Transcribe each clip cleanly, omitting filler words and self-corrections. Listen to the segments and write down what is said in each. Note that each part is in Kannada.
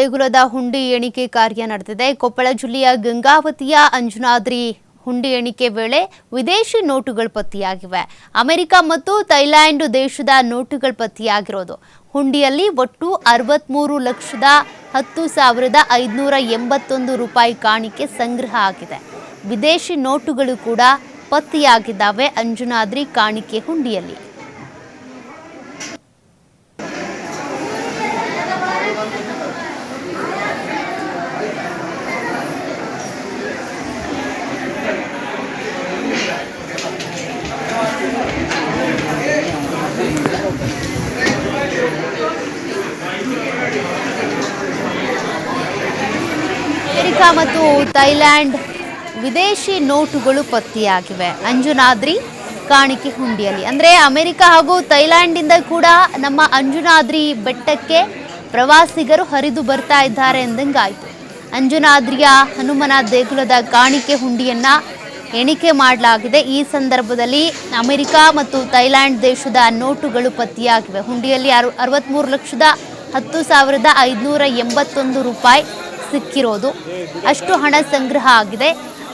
ದೇಗುಲದ ಹುಂಡಿ ಎಣಿಕೆ ಕಾರ್ಯ ನಡೆದಿದೆ. ಕೊಪ್ಪಳ ಜಿಲ್ಲೆಯ ಗಂಗಾವತಿಯ ಅಂಜನಾದ್ರಿ ಹುಂಡಿ ಎಣಿಕೆ ವೇಳೆ ವಿದೇಶಿ ನೋಟುಗಳು ಪತ್ತೆಯಾಗಿವೆ. ಅಮೆರಿಕ ಮತ್ತು ಥೈಲ್ಯಾಂಡ್ ದೇಶದ ನೋಟುಗಳು ಪತ್ತೆಯಾಗಿರೋದು. ಹುಂಡಿಯಲ್ಲಿ ಒಟ್ಟು 63,10,581 ರೂಪಾಯಿ ಕಾಣಿಕೆ ಸಂಗ್ರಹ ಆಗಿದೆ. ವಿದೇಶಿ ನೋಟುಗಳು ಕೂಡ ಪತ್ತೆಯಾಗಿದ್ದಾವೆ ಅಂಜನಾದ್ರಿ ಕಾಣಿಕೆ ಹುಂಡಿಯಲ್ಲಿ. ಅಮೆರಿಕ ಮತ್ತು ಥೈಲ್ಯಾಂಡ್ ವಿದೇಶಿ ನೋಟುಗಳು ಪತ್ತೆಯಾಗಿವೆ ಅಂಜನಾದ್ರಿ ಕಾಣಿಕೆ ಹುಂಡಿಯಲ್ಲಿ. ಅಂದರೆ ಅಮೆರಿಕ ಹಾಗೂ ಥೈಲ್ಯಾಂಡಿಂದ ಕೂಡ ನಮ್ಮ ಅಂಜನಾದ್ರಿ ಬೆಟ್ಟಕ್ಕೆ ಪ್ರವಾಸಿಗರು ಹರಿದು ಬರ್ತಾ ಇದ್ದಾರೆ ಎಂದಂಗಾಯಿತು. ಅಂಜನಾದ್ರಿಯ ಹನುಮನ ದೇಗುಲದ ಕಾಣಿಕೆ ಹುಂಡಿಯನ್ನ ಎಣಿಕೆ ಮಾಡಲಾಗಿದೆ. ಈ ಸಂದರ್ಭದಲ್ಲಿ ಅಮೆರಿಕ ಮತ್ತು ಥೈಲ್ಯಾಂಡ್ ದೇಶದ ನೋಟುಗಳು ಪತ್ತೆಯಾಗಿವೆ. ಹುಂಡಿಯಲ್ಲಿ 63,10,581 ರೂಪಾಯಿ ಸಿಕ್ಕಿರೋದು. ಅಷ್ಟು ಹಣ ಸಂಗ್ರಹ ಆಗಿದೆ.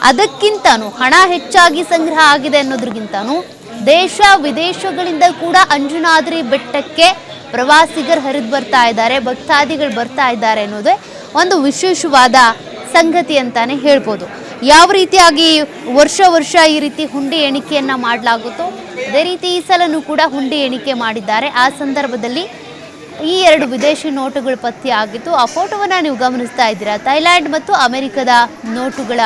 ಅದಕ್ಕಿಂತನೂ ಹಣ ಹೆಚ್ಚಾಗಿ ಸಂಗ್ರಹ ಆಗಿದೆ ಅನ್ನೋದ್ರಿಗಿಂತನೂ ದೇಶ ವಿದೇಶಗಳಿಂದ ಕೂಡ ಅಂಜನಾದ್ರಿ ಬೆಟ್ಟಕ್ಕೆ ಪ್ರವಾಸಿಗರು ಹರಿದು ಬರ್ತಾ ಇದ್ದಾರೆ, ಭಕ್ತಾದಿಗಳು ಬರ್ತಾ ಇದ್ದಾರೆ ಅನ್ನೋದೇ ಒಂದು ವಿಶೇಷವಾದ ಸಂಗತಿ ಅಂತಾನೆ ಹೇಳ್ಬೋದು. ಯಾವ ರೀತಿಯಾಗಿ ವರ್ಷ ಈ ರೀತಿ ಹುಂಡಿ ಎಣಿಕೆಯನ್ನ ಮಾಡಲಾಗುತ್ತೋ ಅದೇ ರೀತಿ ಈ ಸಲನೂ ಕೂಡ ಹುಂಡಿ ಎಣಿಕೆ ಮಾಡಿದ್ದಾರೆ. ಆ ಸಂದರ್ಭದಲ್ಲಿ ಈ 2 ವಿದೇಶಿ ನೋಟುಗಳು ಪತ್ತೆ ಆಗಿತ್ತು. ಆ ಫೋಟೋವನ್ನು ನೀವು ಗಮನಿಸ್ತಾ ಇದ್ದೀರಾ. ಥೈಲ್ಯಾಂಡ್ ಮತ್ತು ಅಮೆರಿಕದ ನೋಟುಗಳ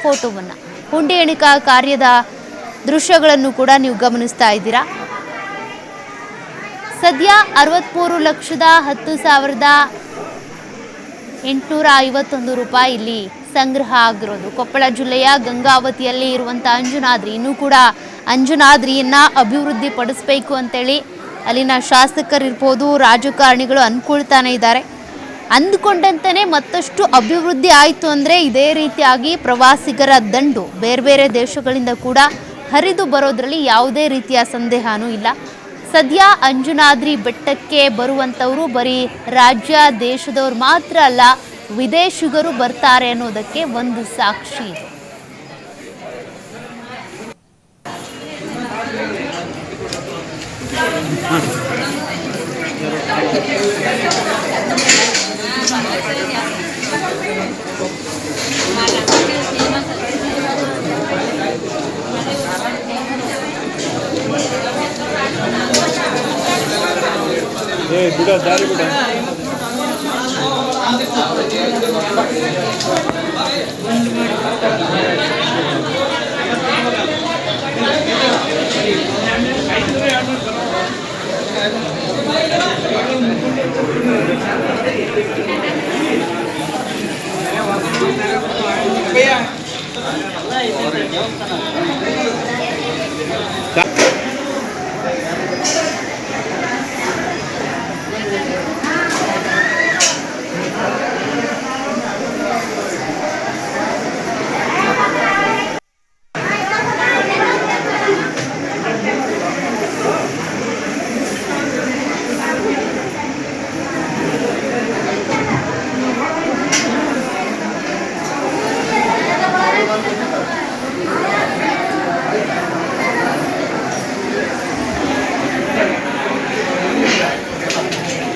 ಫೋಟೋವನ್ನು, ಹುಂಡಿ ಎಣಿಕಾ ಕಾರ್ಯದ ದೃಶ್ಯಗಳನ್ನು ಕೂಡ ನೀವು ಗಮನಿಸ್ತಾ ಇದ್ದೀರಾ. ಸದ್ಯ 63,10,851 ರೂಪಾಯಿ ಇಲ್ಲಿ ಸಂಗ್ರಹ ಆಗಿರೋದು. ಕೊಪ್ಪಳ ಜಿಲ್ಲೆಯ ಗಂಗಾವತಿಯಲ್ಲಿ ಇರುವಂಥ ಅಂಜನಾದ್ರಿ ಇನ್ನೂ ಕೂಡ ಅಂಜನಾದ್ರಿಯನ್ನ ಅಭಿವೃದ್ಧಿ ಪಡಿಸಬೇಕು ಅಂತೇಳಿ ಅಲ್ಲಿನ ಶಾಸಕರಿರ್ಬೋದು, ರಾಜಕಾರಣಿಗಳು ಅಂದ್ಕೊಳ್ತಾನೆ ಇದ್ದಾರೆ. ಅಂದುಕೊಂಡಂತೆಯೇ ಮತ್ತಷ್ಟು ಅಭಿವೃದ್ಧಿ ಆಯಿತು ಅಂದರೆ ಇದೇ ರೀತಿಯಾಗಿ ಪ್ರವಾಸಿಗರ ದಂಡು ಬೇರೆ ಬೇರೆ ದೇಶಗಳಿಂದ ಕೂಡ ಹರಿದು ಬರೋದ್ರಲ್ಲಿ ಯಾವುದೇ ರೀತಿಯ ಸಂದೇಹನೂ ಇಲ್ಲ. ಸದ್ಯ ಅಂಜನಾದ್ರಿ ಬೆಟ್ಟಕ್ಕೆ ಬರುವಂಥವರು ಬರೀ ರಾಜ್ಯ ದೇಶದವ್ರು ಮಾತ್ರ ಅಲ್ಲ, ವಿದೇಶಿಗರು ಬರ್ತಾರೆ ಅನ್ನೋದಕ್ಕೆ ಒಂದು ಸಾಕ್ಷಿ ಇದೆ. ಬಿಡ ದಾರಿ ಬಿಡ ಭಯ್ಯ